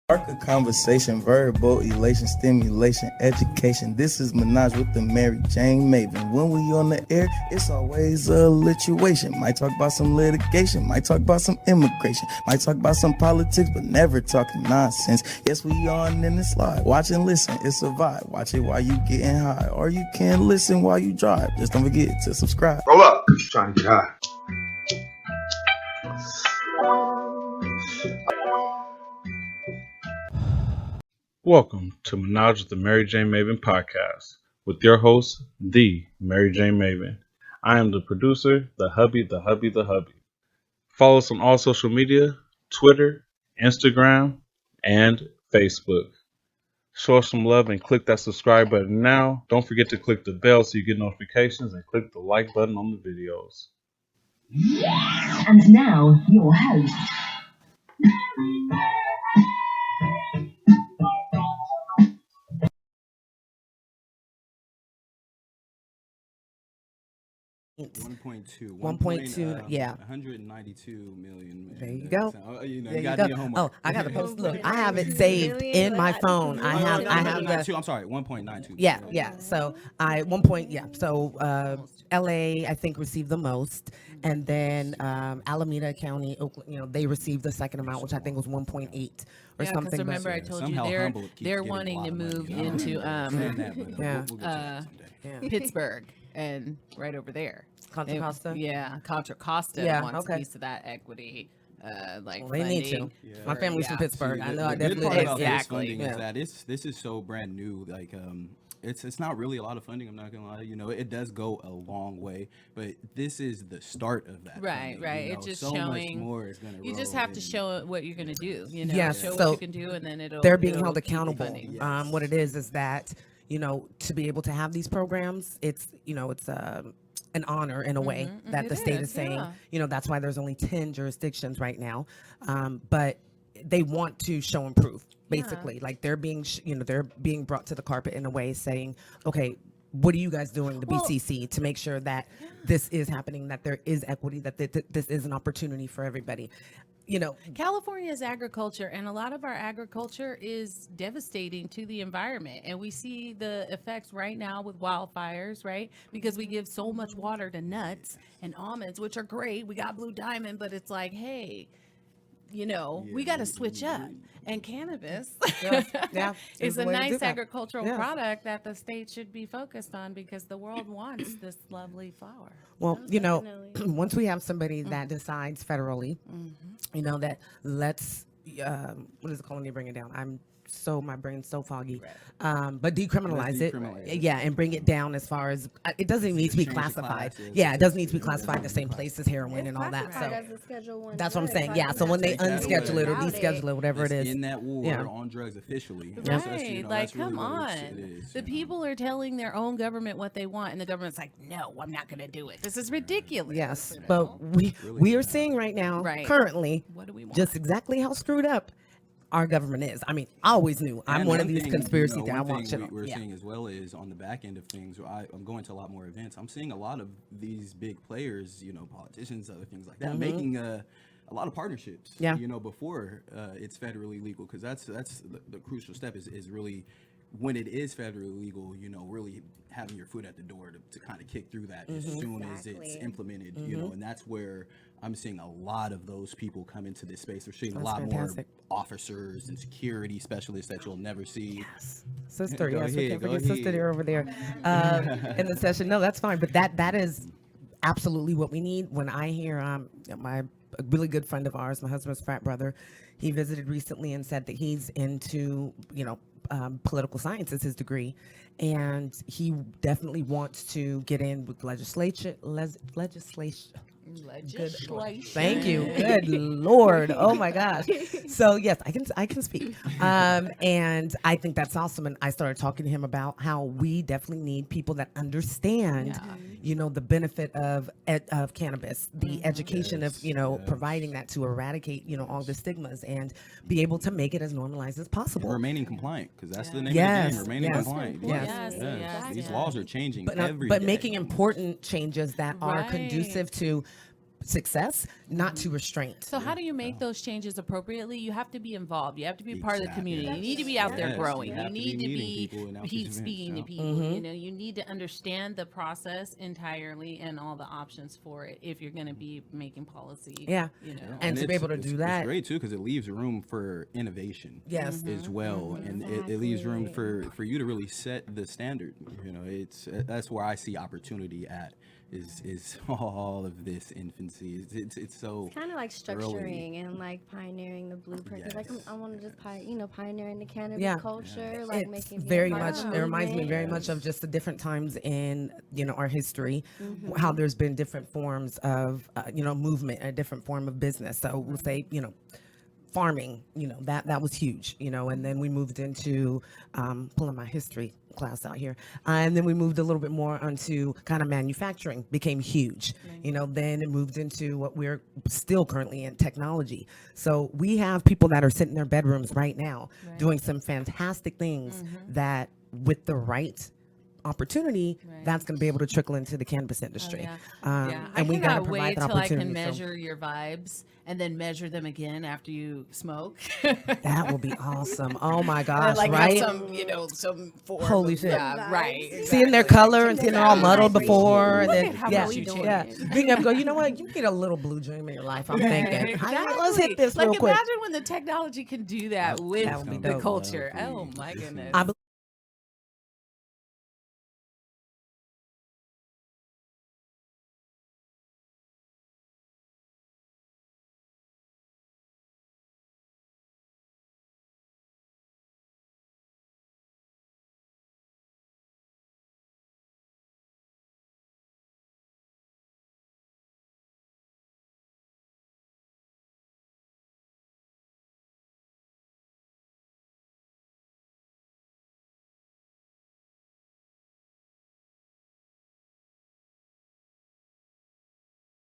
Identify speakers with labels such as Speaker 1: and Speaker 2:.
Speaker 1: Spark a conversation, verbal elation, stimulation, education. This is Menage with the MaryJayneMaven. When we on the air, it's always a lituation. Might talk about some litigation, might talk about some immigration, might talk about some politics, but never talking nonsense. Yes, we on in the slide. Watch and listen, it's a vibe. Watch it while you getting high, or you can listen while you drive. Just don't forget to subscribe.
Speaker 2: Roll up. Trying to get high.
Speaker 3: Welcome to Menage with the MaryJayneMaven podcast with your host, the MaryJayneMaven. I am the producer, the hubby. Follow us on all social media, Twitter, Instagram, and Facebook. Show us some love and click that subscribe button now. Don't forget to click the bell so you get notifications and click the like button on the videos.
Speaker 4: And now, your host.
Speaker 5: $1.2,
Speaker 6: 1.2, yeah.
Speaker 5: 192 million.
Speaker 6: There you go.
Speaker 5: So, you
Speaker 6: There you
Speaker 5: got
Speaker 6: go.
Speaker 5: your homework.
Speaker 6: Oh, I got to post. Look, I have it saved in my phone. I have the.
Speaker 5: I'm sorry, 1.92.
Speaker 6: Yeah. So I 1 point. Yeah. So LA, I think, received the most, and then Alameda County, Oakland, they received the second amount, which I think was 1.8 or something.
Speaker 7: Remember, I told you they're wanting to move into Pittsburgh and right over there.
Speaker 6: Contra Costa?
Speaker 7: Yeah, Contra Costa wants a piece of that equity.
Speaker 6: They need to.
Speaker 7: Yeah.
Speaker 6: My family's from Pittsburgh. I know. I
Speaker 5: The good
Speaker 6: definitely
Speaker 5: part about this funding
Speaker 6: Yeah.
Speaker 5: is that this is so brand new. Like it's not really a lot of funding. I'm not gonna lie. It does go a long way, but this is the start of that.
Speaker 7: Right.
Speaker 5: funding,
Speaker 7: It's just
Speaker 5: so
Speaker 7: showing.
Speaker 5: much more is gonna
Speaker 7: You just
Speaker 5: roll
Speaker 7: have to
Speaker 5: in.
Speaker 7: show what you're gonna do.
Speaker 6: Yes,
Speaker 7: show
Speaker 6: so
Speaker 7: what you can do, and then
Speaker 6: they're being
Speaker 7: it'll
Speaker 6: held
Speaker 7: keep
Speaker 6: accountable.
Speaker 7: funding.
Speaker 5: Yes.
Speaker 6: What it is that to be able to have these programs, it's an honor in a way that the state is saying. That's why there's only 10 jurisdictions right now, but they want to show and prove. Basically, like they're being they're being brought to the carpet in a way, saying, okay, what are you guys doing, the BCC, to make sure that this is happening, that there is equity, that this is an opportunity for everybody.
Speaker 7: California's agriculture, and a lot of our agriculture is devastating to the environment, and we see the effects right now with wildfires, right? Because we give so much water to nuts and almonds, which are great. We got Blue Diamond, but it's like, hey, we got to switch up. And cannabis is a nice agricultural product that the state should be focused on, because the world wants this lovely flower.
Speaker 6: Well, once we have somebody that decides federally, that let's, what is it called when you bring it down? My brain's so foggy. But decriminalize it. Yeah, and bring it down as far as, it doesn't need to be classified. Yeah, it doesn't need to be classified the same place as heroin and all that. So that's what I'm saying. Yeah, so when they unschedule it or deschedule it, whatever it is.
Speaker 5: In that war on drugs officially.
Speaker 7: Right, come on. The people are telling their own government what they want, and the government's like, no, I'm not going to do it. This is ridiculous.
Speaker 6: Yes, but we are seeing right now, currently,
Speaker 7: what do we want?
Speaker 6: just exactly how screwed up our government is. I mean, I always knew. I'm one of these conspiracy theories. I want shit.
Speaker 5: We're seeing as well is on the back end of things. I'm going to a lot more events. I'm seeing a lot of these big players, politicians, other things like that, making a lot of partnerships.
Speaker 6: Yeah.
Speaker 5: Before it's federally legal, because that's the crucial step is really when it is federally legal. Really having your foot at the door to kind of kick through that as soon as it's implemented. And that's where I'm seeing a lot of those people come into this space. We're seeing a lot more officers and security specialists that you'll never see.
Speaker 6: Yes, sister. Yes, we can't forget sister there over there in the session. No, that's fine. But that is absolutely what we need. When I hear a really good friend of ours, my husband's frat brother, he visited recently and said that he's into political science is his degree, and he definitely wants to get in with legislation. Thank you. Good Lord. Oh my gosh. So yes, I can speak. And I think that's awesome. And I started talking to him about how we definitely need people that understand, the benefit of cannabis, the education of, providing that to eradicate, all the stigmas and be able to make it as normalized as possible.
Speaker 5: And remaining compliant, because that's the name of the game. Remaining compliant.
Speaker 6: Yes.
Speaker 5: These laws are changing
Speaker 6: but making important changes that are conducive to success, not to restraint.
Speaker 7: So how do you make those changes appropriately? You have to be involved. You have to be part of the community. You need to be out there growing. You need to be speaking to people. You know, you need to understand the process entirely and all the options for it if you're going to be making policy.
Speaker 6: Yeah.
Speaker 7: You know.
Speaker 6: And to be able to do that.
Speaker 5: It's great too, because it leaves room for innovation.
Speaker 6: Yes.
Speaker 5: As well, and it leaves room for you to really set the standard. You know, that's where I see opportunity at. Is all of this infancy. It's so
Speaker 2: kind of like structuring
Speaker 5: early.
Speaker 2: and like pioneering the blueprint. 'Cause, like I want to just pioneering the cannabis
Speaker 6: Yeah.
Speaker 2: culture, like
Speaker 6: It's
Speaker 2: making
Speaker 6: very
Speaker 2: part
Speaker 6: much.
Speaker 2: of
Speaker 6: It
Speaker 2: the
Speaker 6: reminds me
Speaker 2: movement.
Speaker 6: very much of just the different times in our history, how there's been different forms of movement, a different form of business. So we'll say farming, that was huge, and then we moved into pulling my history class out here, and then we moved a little bit more onto kind of manufacturing became huge. Then it moved into what we're still currently in, technology. So we have people that are sitting in their bedrooms right now doing some fantastic things that with the right opportunity, that's going to be able to trickle into the cannabis industry.
Speaker 7: And
Speaker 6: we got to
Speaker 7: cannot
Speaker 6: provide
Speaker 7: wait
Speaker 6: that
Speaker 7: till I
Speaker 6: opportunity.
Speaker 7: can measure your vibes and then measure them again after you smoke.
Speaker 6: That will be awesome. Oh my gosh,
Speaker 7: Like
Speaker 6: right?
Speaker 7: have some form
Speaker 6: Holy
Speaker 7: of,
Speaker 6: shit.
Speaker 7: yeah, right.
Speaker 6: Seeing their color and seeing they're all muddled before, and then
Speaker 7: How
Speaker 6: yeah,
Speaker 7: about we doing
Speaker 6: yeah.
Speaker 7: it?
Speaker 6: Being able to go, you know what? You need a little blue dream in your life. I'm thinking,
Speaker 7: Exactly.
Speaker 6: let's hit this
Speaker 7: like
Speaker 6: real quick.
Speaker 7: Imagine when the technology can do that with
Speaker 6: That would be
Speaker 7: the
Speaker 6: dope.
Speaker 7: culture. Oh my goodness.
Speaker 6: I